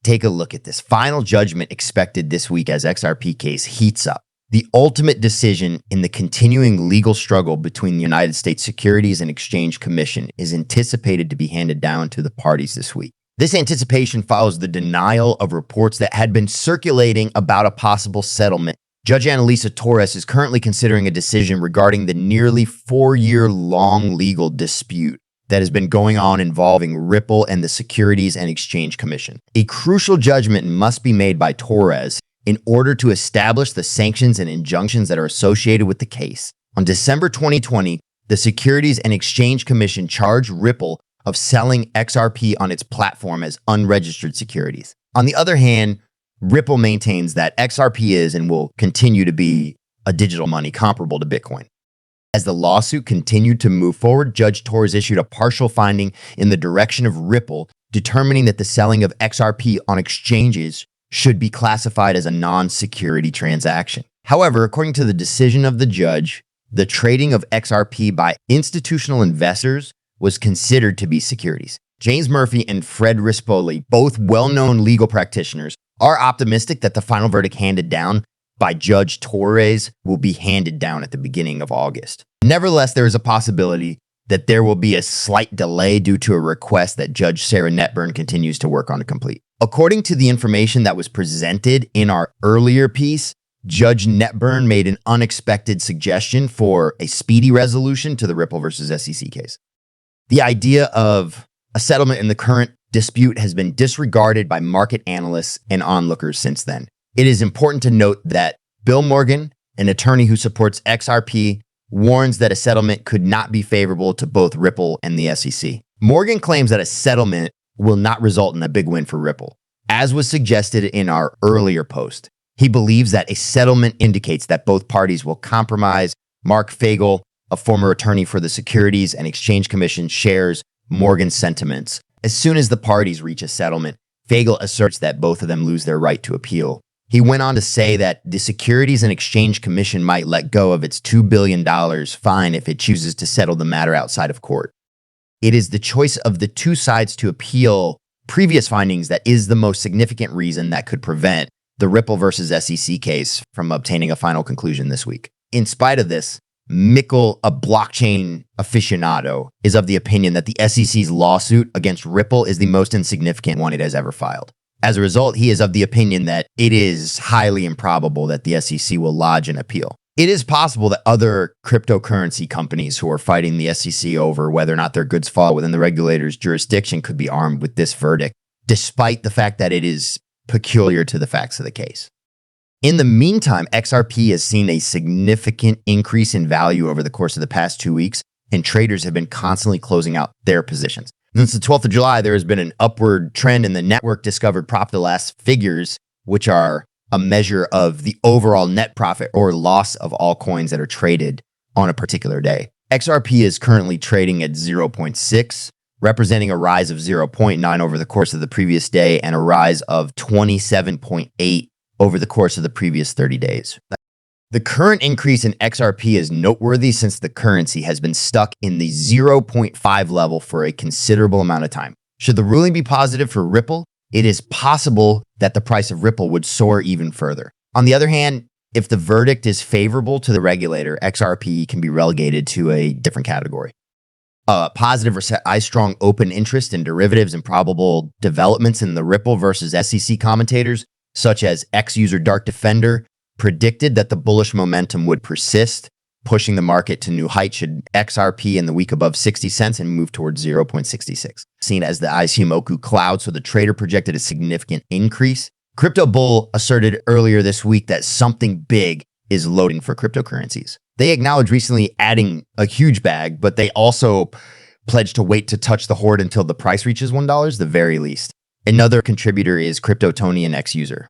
Take a look at this. Final judgment expected this week as XRP case heats up. The ultimate decision in the continuing legal struggle between the United States Securities and Exchange Commission is anticipated to be handed down to the parties this week. This anticipation follows the denial of reports that had been circulating about a possible settlement. Judge Annalisa Torres is currently considering a decision regarding the nearly 4-year-long legal dispute that has been going on involving Ripple and the Securities and Exchange Commission. A crucial judgment must be made by Torres in order to establish the sanctions and injunctions that are associated with the case. On December 2020, the Securities and Exchange Commission charged Ripple of selling XRP on its platform as unregistered securities. On the other hand, Ripple maintains that XRP is and will continue to be a digital money comparable to Bitcoin. As the lawsuit continued to move forward, Judge Torres issued a partial finding in the direction of Ripple, determining that the selling of XRP on exchanges should be classified as a non-security transaction. However, according to the decision of the judge, the trading of XRP by institutional investors was considered to be securities. James Murphy and Fred Rispoli, both well-known legal practitioners, are optimistic that the final verdict handed down by Judge Torres will be handed down at the beginning of August. Nevertheless, there is a possibility that there will be a slight delay due to a request that Judge Sarah Netburn continues to work on to complete. According to the information that was presented in our earlier piece, Judge Netburn made an unexpected suggestion for a speedy resolution to the Ripple versus SEC case. The idea of a settlement in the current dispute has been disregarded by market analysts and onlookers since then. It is important to note that Bill Morgan, an attorney who supports XRP, warns that a settlement could not be favorable to both Ripple and the SEC. Morgan claims that a settlement will not result in a big win for Ripple. As was suggested in our earlier post, he believes that a settlement indicates that both parties will compromise. Mark Fagel, a former attorney for the Securities and Exchange Commission, shares Morgan's sentiments. As soon as the parties reach a settlement, Fagel asserts that both of them lose their right to appeal. He went on to say that the Securities and Exchange Commission might let go of its $2 billion fine if it chooses to settle the matter outside of court. It is the choice of the two sides to appeal previous findings that is the most significant reason that could prevent the Ripple versus SEC case from obtaining a final conclusion this week. In spite of this, Mikkel, a blockchain aficionado, is of the opinion that the SEC's lawsuit against Ripple is the most insignificant one it has ever filed. As a result, he is of the opinion that it is highly improbable that the SEC will lodge an appeal. It is possible that other cryptocurrency companies who are fighting the SEC over whether or not their goods fall within the regulator's jurisdiction could be armed with this verdict, despite the fact that it is peculiar to the facts of the case. In the meantime, XRP has seen a significant increase in value over the course of the past 2 weeks, and traders have been constantly closing out their positions. Since the 12th of July, there has been an upward trend in the network discovered profit loss figures, which are a measure of the overall net profit or loss of all coins that are traded on a particular day. XRP is currently trading at 0.6, representing a rise of 0.9 over the course of the previous day and a rise of 27.8 over the course of the previous 30 days. The current increase in XRP is noteworthy since the currency has been stuck in the 0.5 level for a considerable amount of time. Should the ruling be positive for Ripple, it is possible that the price of Ripple would soar even further. On the other hand, if the verdict is favorable to the regulator, XRP can be relegated to a different category. Positive or strong open interest in derivatives and probable developments in the Ripple versus SEC commentators, such as ex-user Dark Defender, predicted that the bullish momentum would persist, pushing the market to new heights should XRP in the week above 60 cents and move towards 0.66. Seen as the Ichimoku cloud, so the trader projected a significant increase. Crypto Bull asserted earlier this week that something big is loading for cryptocurrencies. They acknowledged recently adding a huge bag, but they also pledged to wait to touch the hoard until the price reaches $1, the very least. Another contributor is Crypto Tony and X-User.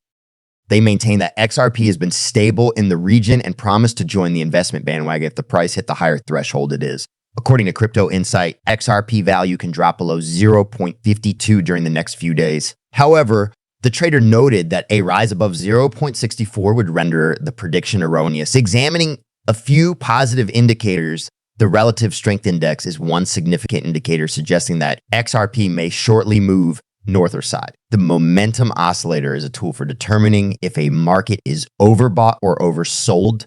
They maintain that XRP has been stable in the region and promised to join the investment bandwagon if the price hit the higher threshold it is. According to Crypto Insight, XRP value can drop below 0.52 during the next few days. However, the trader noted that a rise above 0.64 would render the prediction erroneous. Examining a few positive indicators, the relative strength index is one significant indicator suggesting that XRP may shortly move north or side. The momentum oscillator is a tool for determining if a market is overbought or oversold.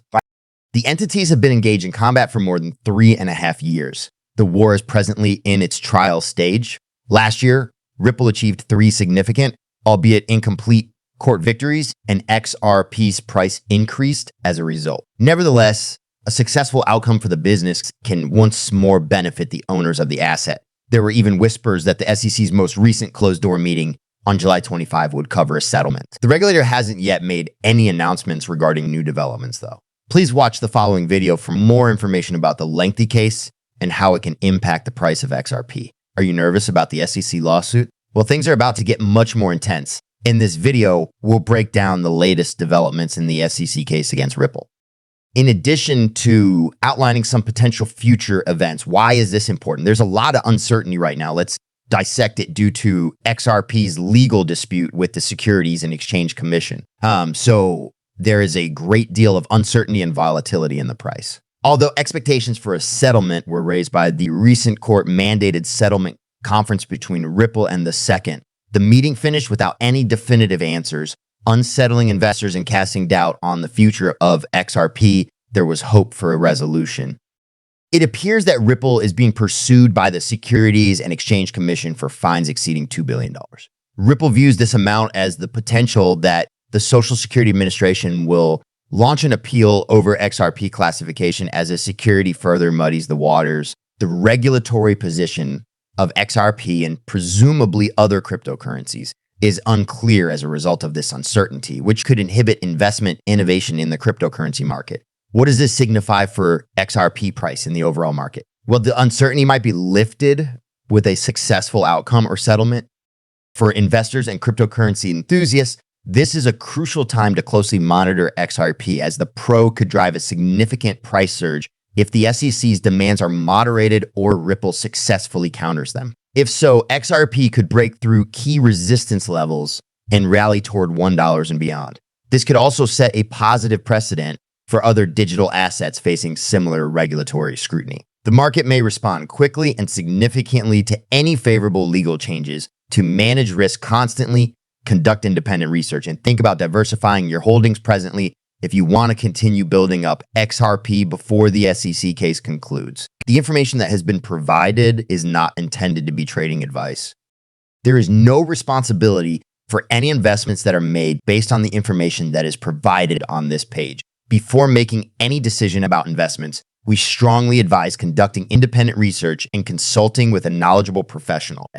The entities have been engaged in combat for more than 3.5 years. The war is presently in its trial stage. Last year, Ripple achieved 3 significant, albeit incomplete, court victories, and XRP's price increased as a result. Nevertheless, a successful outcome for the business can once more benefit the owners of the asset. There were even whispers that the SEC's most recent closed-door meeting on July 25 would cover a settlement. The regulator hasn't yet made any announcements regarding new developments, though. Please watch the following video for more information about the lengthy case and how it can impact the price of XRP. Are you nervous about the SEC lawsuit? Well, things are about to get much more intense. In this video, we'll break down the latest developments in the SEC case against Ripple. In addition to outlining some potential future events, why is this important? There's a lot of uncertainty right now. Let's dissect it due to XRP's legal dispute with the Securities and Exchange Commission. So there is a great deal of uncertainty and volatility in the price. Although expectations for a settlement were raised by the recent court-mandated settlement conference between Ripple and the SEC, the meeting finished without any definitive answers, unsettling investors and casting doubt on the future of XRP. There was hope for a resolution. It appears that Ripple is being pursued by the Securities and Exchange Commission for fines exceeding $2 billion. Ripple views this amount as the potential that the Social Security Administration will launch an appeal over XRP classification as a security further muddies the waters. The regulatory position of XRP and presumably other cryptocurrencies is unclear as a result of this uncertainty, which could inhibit investment innovation in the cryptocurrency market. What does this signify for XRP price in the overall market? Well, the uncertainty might be lifted with a successful outcome or settlement. For investors and cryptocurrency enthusiasts, this is a crucial time to closely monitor XRP, as the pro could drive a significant price surge if the SEC's demands are moderated or Ripple successfully counters them. If so, XRP could break through key resistance levels and rally toward $1 and beyond. This could also set a positive precedent for other digital assets facing similar regulatory scrutiny. The market may respond quickly and significantly to any favorable legal changes. To manage risk constantly, conduct independent research, and think about diversifying your holdings presently if you want to continue building up XRP before the SEC case concludes. The information that has been provided is not intended to be trading advice. There is no responsibility for any investments that are made based on the information that is provided on this page. Before making any decision about investments, we strongly advise conducting independent research and consulting with a knowledgeable professional.